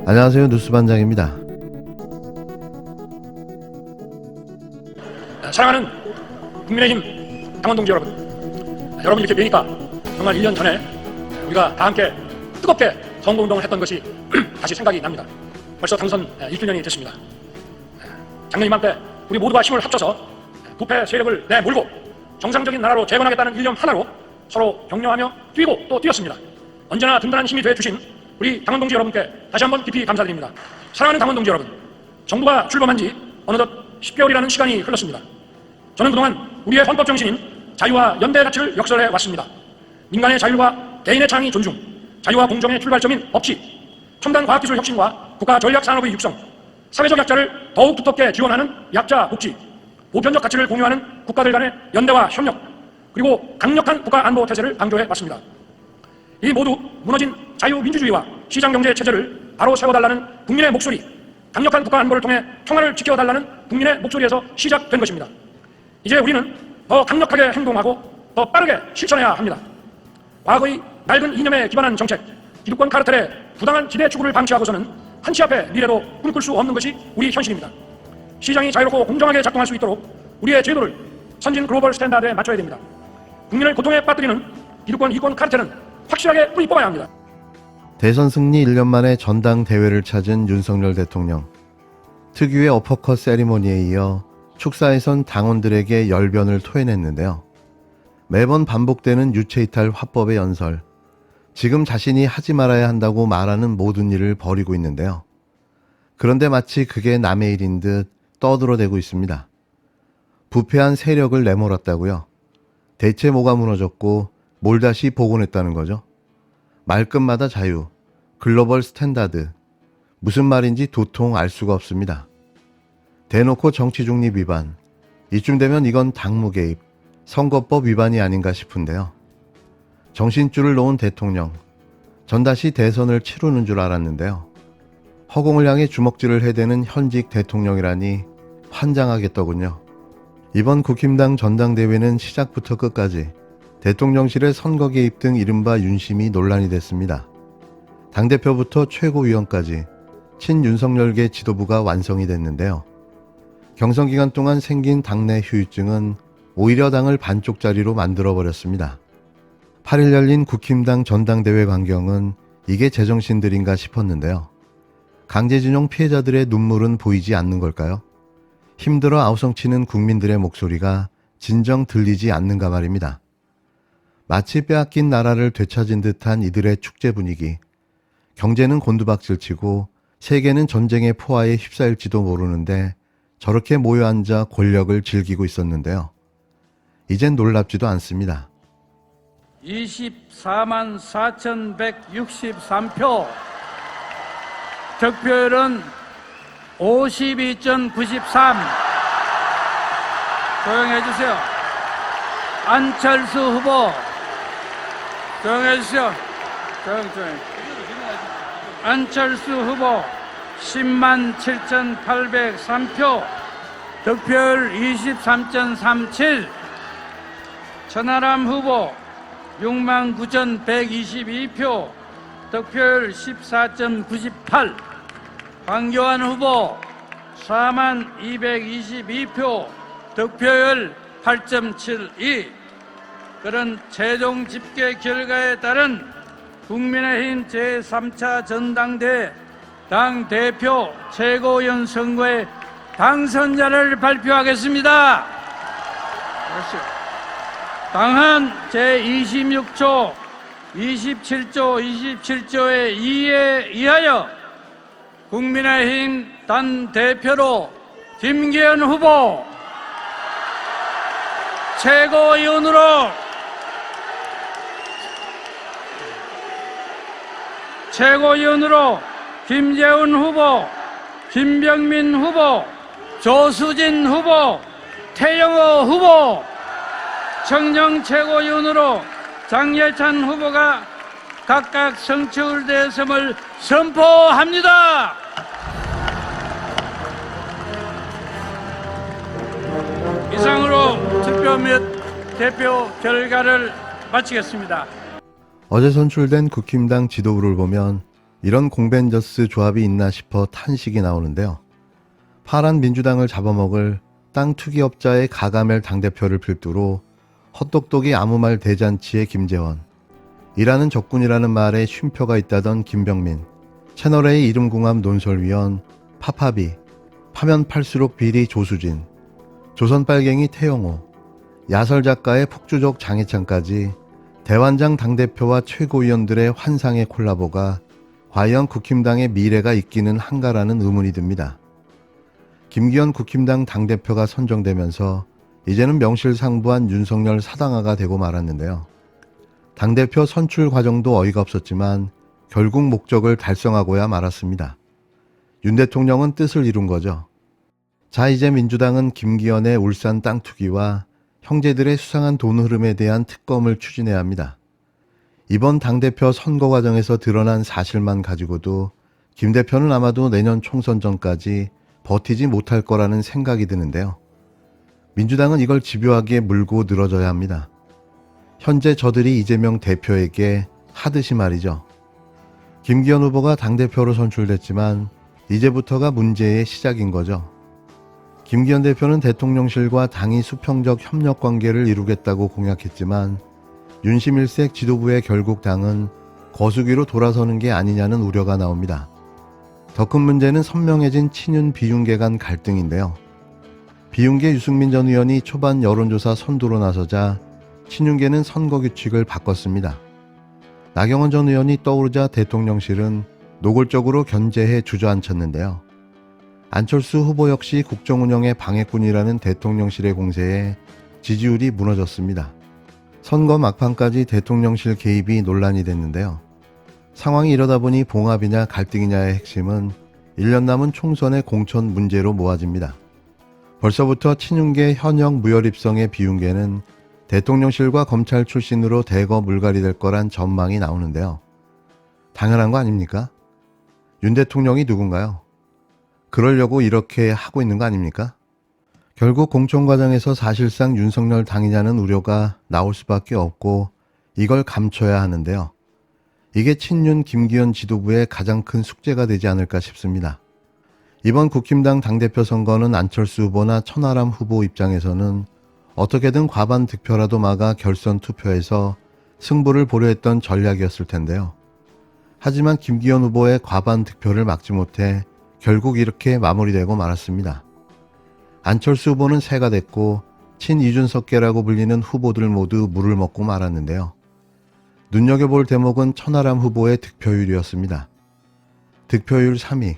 안녕하세요. 뉴스반장입니다. 사랑하는 국민의힘 당원동지 여러분, 여러분 이렇게 뵈니까 정말 1년 전에 우리가 다 함께 뜨겁게 선거운동을 했던 것이 다시 생각이 납니다. 벌써 당선 1주년이 됐습니다. 작년 이맘때 우리 모두가 힘을 합쳐서 부패 세력을 내몰고 정상적인 나라로 재건하겠다는 일념 하나로 서로 격려하며 뛰고 또 뛰었습니다. 언제나 든든한 힘이 되어주신 우리 당원동지 여러분께 다시 한번 깊이 감사드립니다. 사랑하는 당원동지 여러분, 정부가 출범한 지 어느덧 10개월이라는 시간이 흘렀습니다. 저는 그동안 우리의 헌법 정신인 자유와 연대 가치를 역설해 왔습니다. 민간의 자율과 개인의 창의 존중, 자유와 공정의 출발점인 법치, 첨단 과학기술 혁신과 국가 전략 산업의 육성, 사회적 약자를 더욱 두텁게 지원하는 약자 복지, 보편적 가치를 공유하는 국가들 간의 연대와 협력, 그리고 강력한 국가 안보 태세를 강조해 왔습니다. 이 모두 무너진 자유민주주의와 시장경제 체제를 바로 세워달라는 국민의 목소리, 강력한 국가 안보를 통해 평화를 지켜달라는 국민의 목소리에서 시작된 것입니다. 이제 우리는 더 강력하게 행동하고 더 빠르게 실천해야 합니다. 과거의 낡은 이념에 기반한 정책, 기득권 카르텔의 부당한 기대 추구를 방치하고서는 한치 앞의 미래도 꿈꿀 수 없는 것이 우리 현실입니다. 시장이 자유롭고 공정하게 작동할 수 있도록 우리의 제도를 선진 글로벌 스탠다드에 맞춰야 됩니다. 국민을 고통에 빠뜨리는 기득권 이권 카르텔은 확실하게 뿌리 뽑아야 합니다. 대선 승리 1년 만에 전당대회를 찾은 윤석열 대통령. 특유의 어퍼컷 세리머니에 이어 축사에선 당원들에게 열변을 토해냈는데요. 매번 반복되는 유체이탈 화법의 연설. 지금 자신이 하지 말아야 한다고 말하는 모든 일을 벌이고 있는데요. 그런데 마치 그게 남의 일인 듯 떠들어대고 있습니다. 부패한 세력을 내몰았다고요? 대체 뭐가 무너졌고 뭘 다시 복원했다는 거죠? 말끝마다 자유, 글로벌 스탠다드, 무슨 말인지 도통 알 수가 없습니다. 대놓고 정치 중립 위반, 이쯤 되면 이건 당무 개입, 선거법 위반이 아닌가 싶은데요. 정신줄을 놓은 대통령, 전 다시 대선을 치르는 줄 알았는데요. 허공을 향해 주먹질을 해대는 현직 대통령이라니 환장하겠더군요. 이번 국힘당 전당대회는 시작부터 끝까지 대통령실의 선거 개입 등 이른바 윤심이 논란이 됐습니다. 당대표부터 최고위원까지 친윤석열계 지도부가 완성이 됐는데요. 경선 기간 동안 생긴 당내 휴유증은 오히려 당을 반쪽짜리로 만들어버렸습니다. 8일 열린 국힘당 전당대회 광경은 이게 제정신들인가 싶었는데요. 강제징용 피해자들의 눈물은 보이지 않는 걸까요? 힘들어 아우성치는 국민들의 목소리가 진정 들리지 않는가 말입니다. 마치 빼앗긴 나라를 되찾은 듯한 이들의 축제 분위기. 경제는 곤두박질치고 세계는 전쟁의 포화에 휩싸일지도 모르는데 저렇게 모여 앉아 권력을 즐기고 있었는데요. 이젠 놀랍지도 않습니다. 24만 4,163표, 득표율은 52.93. 조용해 주세요. 안철수 후보, 조용해 주세요. 조용. 안철수 후보 10만 7,803표, 득표율 23.37. 천하람 후보 6만 9,122표, 득표율 14.98. 황교안 후보 4만 222표, 득표율 8.72. 그런 최종 집계 결과에 따른 국민의힘 제3차 전당대회 당대표 최고위원 선거의 당선자를 발표하겠습니다. 당헌 제26조, 27조의 2에 의하여 국민의힘 당대표로 김기현 후보, 최고위원으로 김재훈 후보, 김병민 후보, 조수진 후보, 태영호 후보, 청정 최고위원으로 장예찬 후보가 각각 성취율 대성을 선포합니다. 이상으로 투표 및 대표 결과를 마치겠습니다. 어제 선출된 국힘당 지도부를 보면 이런 공벤져스 조합이 있나 싶어 탄식이 나오는데요. 파란 민주당을 잡아먹을 땅 투기업자의 가가멜 당대표를 필두로 헛똑똑이 아무 말 대잔치의 김재원, 이라는 적군이라는 말에 쉼표가 있다던 김병민, 채널A 이름궁합 논설위원 파파비, 파면 팔수록 비리 조수진, 조선빨갱이 태영호, 야설작가의 폭주족 장해찬까지 대환장 당대표와 최고위원들의 환상의 콜라보가 과연 국힘당의 미래가 있기는 한가라는 의문이 듭니다. 김기현 국힘당 당대표가 선정되면서 이제는 명실상부한 윤석열 사당화가 되고 말았는데요. 당대표 선출 과정도 어이가 없었지만 결국 목적을 달성하고야 말았습니다. 윤 대통령은 뜻을 이룬 거죠. 자, 이제 민주당은 김기현의 울산 땅 투기와 형제들의 수상한 돈 흐름에 대한 특검을 추진해야 합니다. 이번 당대표 선거 과정에서 드러난 사실만 가지고도 김 대표는 아마도 내년 총선 전까지 버티지 못할 거라는 생각이 드는데요. 민주당은 이걸 집요하게 물고 늘어져야 합니다. 현재 저들이 이재명 대표에게 하듯이 말이죠. 김기현 후보가 당대표로 선출됐지만 이제부터가 문제의 시작인 거죠. 김기현 대표는 대통령실과 당이 수평적 협력 관계를 이루겠다고 공약했지만 윤심일색 지도부의 결국 당은 거수기로 돌아서는 게 아니냐는 우려가 나옵니다. 더 큰 문제는 선명해진 친윤 비윤계 간 갈등인데요. 비윤계 유승민 전 의원이 초반 여론조사 선두로 나서자 친윤계는 선거 규칙을 바꿨습니다. 나경원 전 의원이 떠오르자 대통령실은 노골적으로 견제해 주저앉혔는데요. 안철수 후보 역시 국정운영의 방해꾼이라는 대통령실의 공세에 지지율이 무너졌습니다. 선거 막판까지 대통령실 개입이 논란이 됐는데요. 상황이 이러다 보니 봉합이냐 갈등이냐의 핵심은 1년 남은 총선의 공천 문제로 모아집니다. 벌써부터 친윤계 현역 무혈입성의 비윤계는 대통령실과 검찰 출신으로 대거 물갈이될 거란 전망이 나오는데요. 당연한 거 아닙니까? 윤 대통령이 누군가요? 그러려고 이렇게 하고 있는 거 아닙니까? 결국 공천 과정에서 사실상 윤석열 당이냐는 우려가 나올 수밖에 없고 이걸 감춰야 하는데요. 이게 친윤 김기현 지도부의 가장 큰 숙제가 되지 않을까 싶습니다. 이번 국힘당 당대표 선거는 안철수 후보나 천하람 후보 입장에서는 어떻게든 과반 득표라도 막아 결선 투표에서 승부를 보려 했던 전략이었을 텐데요. 하지만 김기현 후보의 과반 득표를 막지 못해 결국 이렇게 마무리되고 말았습니다. 안철수 후보는 새가 됐고 친이준석계라고 불리는 후보들 모두 물을 먹고 말았는데요. 눈여겨볼 대목은 천하람 후보의 득표율이었습니다. 득표율 3위,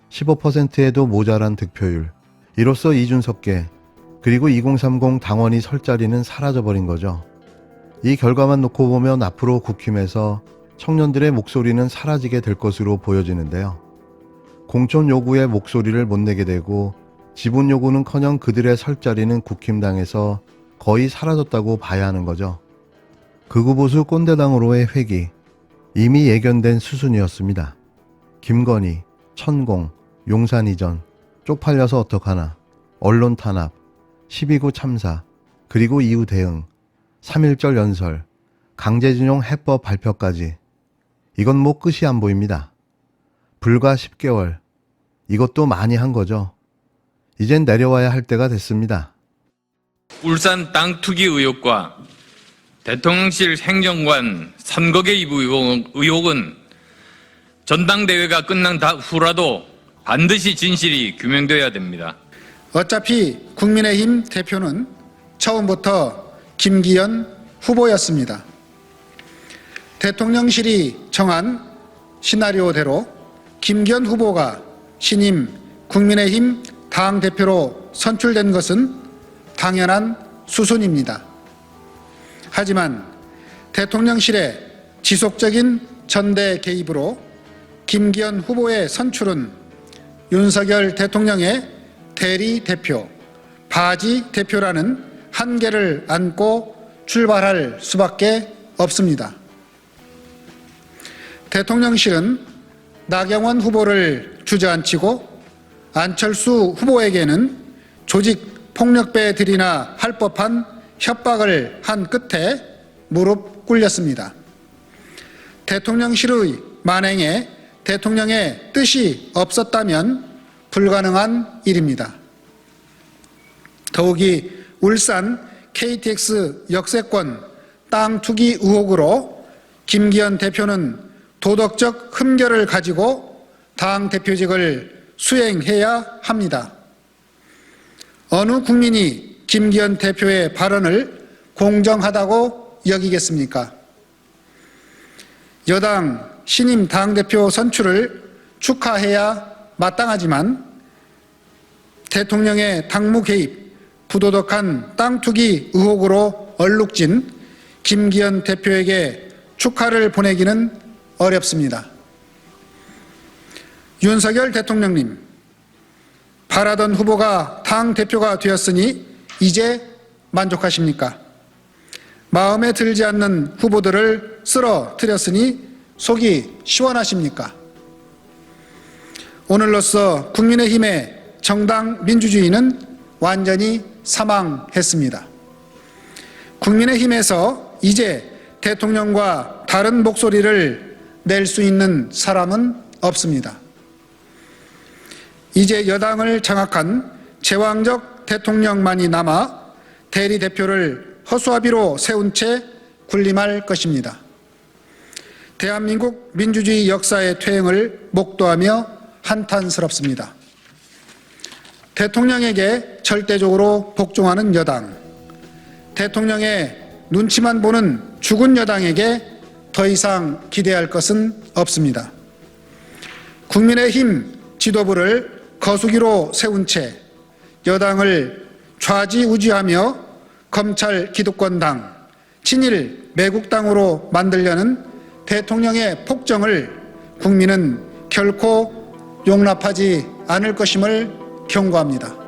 15%에도 모자란 득표율. 이로써 이준석계 그리고 2030 당원이 설 자리는 사라져버린 거죠. 이 결과만 놓고 보면 앞으로 국힘에서 청년들의 목소리는 사라지게 될 것으로 보여지는데요. 공천 요구에 목소리를 못 내게 되고 지분 요구는커녕 그들의 설 자리는 국힘당에서 거의 사라졌다고 봐야 하는 거죠. 극우보수 꼰대당으로의 회귀, 이미 예견된 수순이었습니다. 김건희, 천공, 용산 이전, 쪽팔려서 어떡하나, 언론 탄압, 12구 참사, 그리고 이후 대응, 3.1절 연설, 강제징용 해법 발표까지. 이건 뭐 끝이 안 보입니다. 불과 10개월, 이것도 많이 한 거죠. 이젠 내려와야 할 때가 됐습니다. 울산 땅 투기 의혹과 대통령실 행정관 선거 개입 의혹은 전당대회가 끝난 후라도 반드시 진실이 규명되어야 됩니다. 어차피 국민의힘 대표는 처음부터 김기현 후보였습니다. 대통령실이 정한 시나리오대로 김기현 후보가 신임 국민의힘 당대표로 선출된 것은 당연한 수순입니다. 하지만 대통령실의 지속적인 전대 개입으로 김기현 후보의 선출은 윤석열 대통령의 대리 대표, 바지 대표라는 한계를 안고 출발할 수밖에 없습니다. 대통령실은 나경원 후보를 주저앉히고 안철수 후보에게는 조직 폭력배들이나 할 법한 협박을 한 끝에 무릎 꿇렸습니다. 대통령실의 만행에 대통령의 뜻이 없었다면 불가능한 일입니다. 더욱이 울산 KTX 역세권 땅 투기 의혹으로 김기현 대표는 도덕적 흠결을 가지고 당 대표직을 수행해야 합니다. 어느 국민이 김기현 대표의 발언을 공정하다고 여기겠습니까? 여당 신임 당대표 선출을 축하해야 마땅하지만 대통령의 당무 개입, 부도덕한 땅 투기 의혹으로 얼룩진 김기현 대표에게 축하를 보내기는 어렵습니다. 윤석열 대통령님, 바라던 후보가 당대표가 되었으니 이제 만족하십니까? 마음에 들지 않는 후보들을 쓰러뜨렸으니 속이 시원하십니까? 오늘로써 국민의힘의 정당 민주주의는 완전히 사망했습니다. 국민의힘에서 이제 대통령과 다른 목소리를 낼 수 있는 사람은 없습니다. 이제 여당을 장악한 제왕적 대통령만이 남아 대리 대표를 허수아비로 세운 채 군림할 것입니다. 대한민국 민주주의 역사의 퇴행을 목도하며 한탄스럽습니다. 대통령에게 절대적으로 복종하는 여당, 대통령의 눈치만 보는 죽은 여당에게 더 이상 기대할 것은 없습니다. 국민의힘 지도부를 거수기로 세운 채 여당을 좌지우지하며 검찰 기득권당, 친일 매국당으로 만들려는 대통령의 폭정을 국민은 결코 용납하지 않을 것임을 경고합니다.